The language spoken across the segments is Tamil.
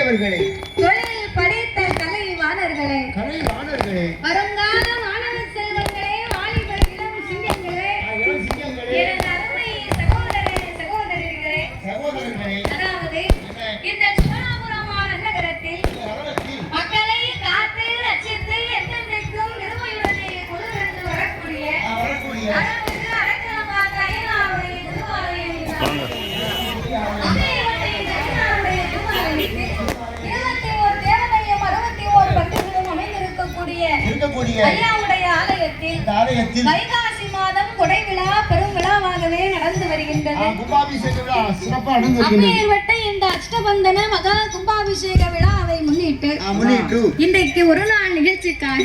பெரியவர்களே, தொழில் படைத்த கலைவாணர்களே, வருங்கால மாணவ செல்வங்களே, வாலிபர் இளம் சிங்கங்களே, எனது அருமை சகோதரர்களே, அதாவது இந்த சுவனாபுரம் நகரத்தில் மக்களை காத்து ரட்சித்து என்றென்றைக்கும் நிறுவையுடனே கொண்டு வரக்கூடிய அளவுக்கு அரக்கமாக ஐயனாருடைய திருவாலயம் ஐயாவுடைய ஆலயத்தில் வைகாசி மாதம் கொடை விழா பெரும் விழாவாகவே நடந்து வருகின்றது. அப்பேற்பட்ட இந்த அஷ்டபந்தன மகா கும்பாபிஷேக விழாவை முன்னிட்டு இன்றைக்கு ஒரு நாள் நிகழ்ச்சிக்காக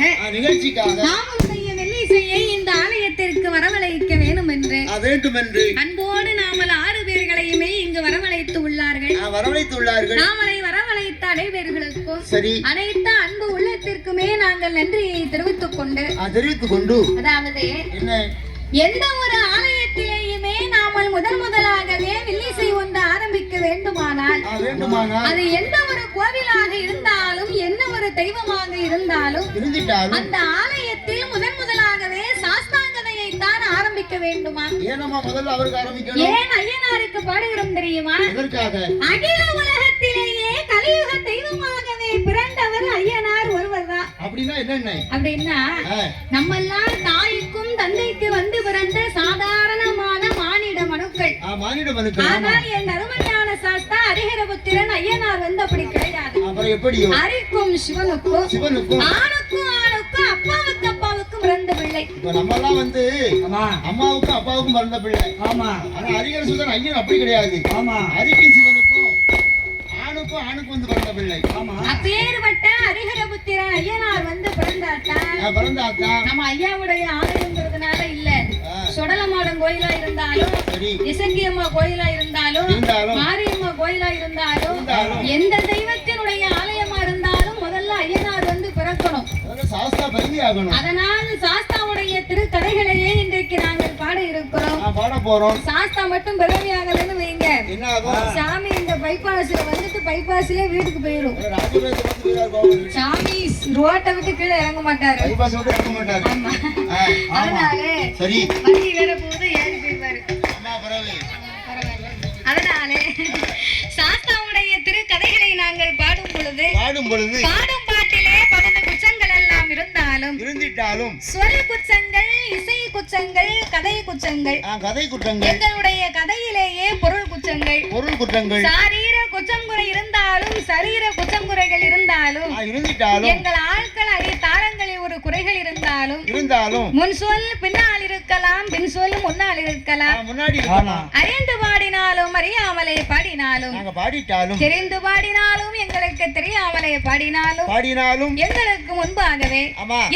நாமுடைய வெள்ளிசையை இந்த ஆலயத்திற்கு வரவழைக்க வேண்டும் என்று அன்போடு நாமல் 6 பேர்களையுமே இங்கு வரவழைத்து உள்ளார்கள். நாமலை வரவழைத்த அனைவர்களுக்கும் அனைத்து அன்பு உள்ளத்திற்குமே நாங்கள் நன்றியை தெரிவித்துக் கொண்டு அதாவது எந்த ஒரு ஆலயத்திலேயுமே நாமல் முதலாகவே வில்லிசை ஒன்று ஆரம்பிக்க வேண்டுமானால் அது எந்த ஒரு கோவிலாக இருந்தாலும் என்ன ஒரு தெய்வமாக இருந்தாலும் அந்த ஆலயத்தில் முதலாகவே சாஸ்தாங்கதையை தான் ஆரம்பிக்க வேண்டுமா? ஏன் ஐயனாருக்கு பாடுகிறோம் தெரியுமா? அகில உலகத்திலேயே கலியுக தெய்வமாகவே பிறந்தவர் ஐயனார் ஒருவர் தான். அப்படின்னா நம்மெல்லாம் தாய்க்கும் தந்தைக்கு வந்து பிறந்த சாதாரணமான மானிட மனுக்கள். ஆனால் என் அருமையான சாஸ்தா ஹரிஹரபுத்திரன் ஐயனார் வந்து அப்படி கிடையாது. ஹரிக்கும் சிவனுக்கும் ஆணுக்கும் அப்பாவுக்கும் பிறந்த பிள்ளை. நம்மெல்லாம் வந்து அம்மாவுக்கும் அப்பாவுக்கும் பிறந்த பிள்ளை. ஆனா ஹரிஹர சுதன் ஐயன் அப்படி கிடையாது. ஹரிக்கும் சிவனுக்கும் ஆணுக்கும் வந்து பிறந்த பிள்ளை. அப்பேற்பட்ட ஹரிஹரபுத்திரன் ஐயனார் வந்து பிறந்தாத்தா நம்ம ஐயாவுடைய ஆலயம்ங்கிறதுனால இல்ல, சொடலமாடன் கோயிலா இருந்தாலும், இசங்கியம்மா கோயிலா இருந்தாலும், மாரியம்மா கோயிலா இருந்தாலும், எந்த தெய்வத்தினுடைய ஆலயமா இருந்தாலும் முதல்ல ஐயனார் வந்து பிறக்கணும். அதனால் சாஸ்தாவுடைய திருக்கதைகளையே இன்றைக்கு நாங்கள் பாட இருக்கிறோம். சாஸ்தா மட்டும் பிறவியாகலன்னு வைங்க, சாமி இந்த பைபாஸ்ல வந்துட்டு பைபாஸ்ல வீட்டுக்கு போயிடும். சாமி ரோட்டை விட்டு கீழே இறங்க மாட்டாரு. அதனால வண்டி வேற போது ஏறி போயிருவாரு. அதனால சாஸ்தாவுடைய திருக்கதைகளை நாங்கள் பாடும் பொழுது பாடும் பாட்டிலே 10 குச்சங்கள் எல்லாம் இருந்தாலும் சொல் குச்சங்கள், இசை குச்சங்கள், கதை குச்சங்கள், எங்களுடைய கதையிலேயே பொருள் குற்றங்கள், சாரீர குற்றங்குறை இருந்தாலும், சரீர குற்றங்குறைகள் இருந்தாலும், எங்கள் ஆட்கள் தாரங்களில் ஒரு குறைகள் இருந்தாலும் முன் சொல் பின்னால் இருக்கலாம், பின் சொல் முன்னால் இருக்கலாம். அறிந்து பாடினாலும் அறியாமலே பாடினாலும், தெரிந்து பாடினாலும் எங்களுக்கு தெரியாமலே பாடினாலும் எங்களுக்கு முன்பாகவே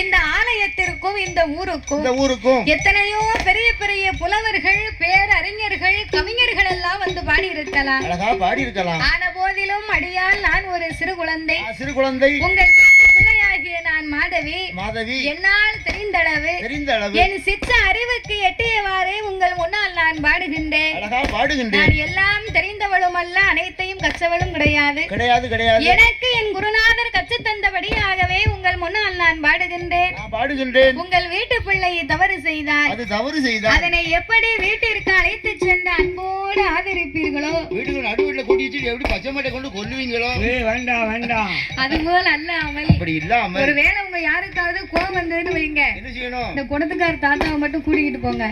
இந்த ஆலயத்திற்கும் இந்த ஊருக்கும் எத்தனையோ பெரிய பெரிய புலவர்கள், பேரறிஞர்கள், கவிஞர்கள் எல்லாம் வந்து பாடியிருக்கலாம். ஆன போதிலும் அடியால் நான் ஒரு சிறு குழந்தை. உங்கள் பிள்ளையாகிய நான் மாதவி என்னால் தெரிந்தளவு என் சிற்ற அறிவுக்கு எட்டியவாறே உங்கள் முன்னால் நான் பாடுகின்றேன். நான் எல்லாம் தெரிந்தவளும் அல்ல, அனைத்தையும் கற்றவளும் கிடையாது. எனக்கு என் குருநாதர் கற்று தந்தபடியாகவே உங்கள் முன்னால் நான் பாடுகின்றேன். உங்கள் வீட்டு பிள்ளை தவறு செய்தால் அதனை எப்படி வீட்டிற்கு அழைத்து சென்று அன்போடு ஆதரிப்பீர்களோ, அதுபோல் அல்லாமல் ஒருவேளை உங்க யாருக்காவது கோபம் வந்ததுன்னு வைங்க, இந்த குணத்துக்கார தாத்தாவை மட்டும் கூட்டிக்கிட்டு போங்க.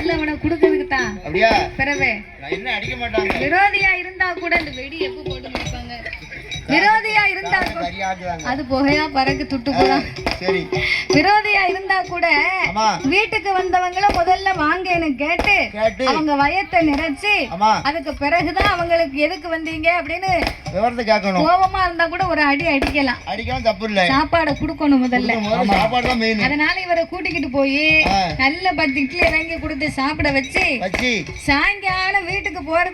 இல்ல உனக்கு குடுக்கிறதுக்கு தான். பிறவே விரோதியா இருந்தா கூட இந்த வெடி எப்ப போட்டு முடிப்பாங்க. விரோதியா இருந்தா அது புகையா பறக்கு துட்டு போலாம். விரோதியா இருந்தா கூட வீட்டுக்கு வந்தவங்கள முதல்ல வாங்கன்னு கேட்டு அவங்க வயத்தை நிறைச்சு அதுக்கு பிறகுதான் அவங்களுக்கு எதுக்கு வந்தீங்க அப்படின்னு கோபமா இருந்தா கூட ஒரு அடி அடிக்கலாம். சாப்பாடை குடுக்கணும் முதல்ல. அதனால இவரை கூட்டிக்கிட்டு போய் நல்ல 10 இட்லி வாங்கி கொடுத்து சாப்பிட வச்சு சாயங்காலம் வீட்டுக்கு போறது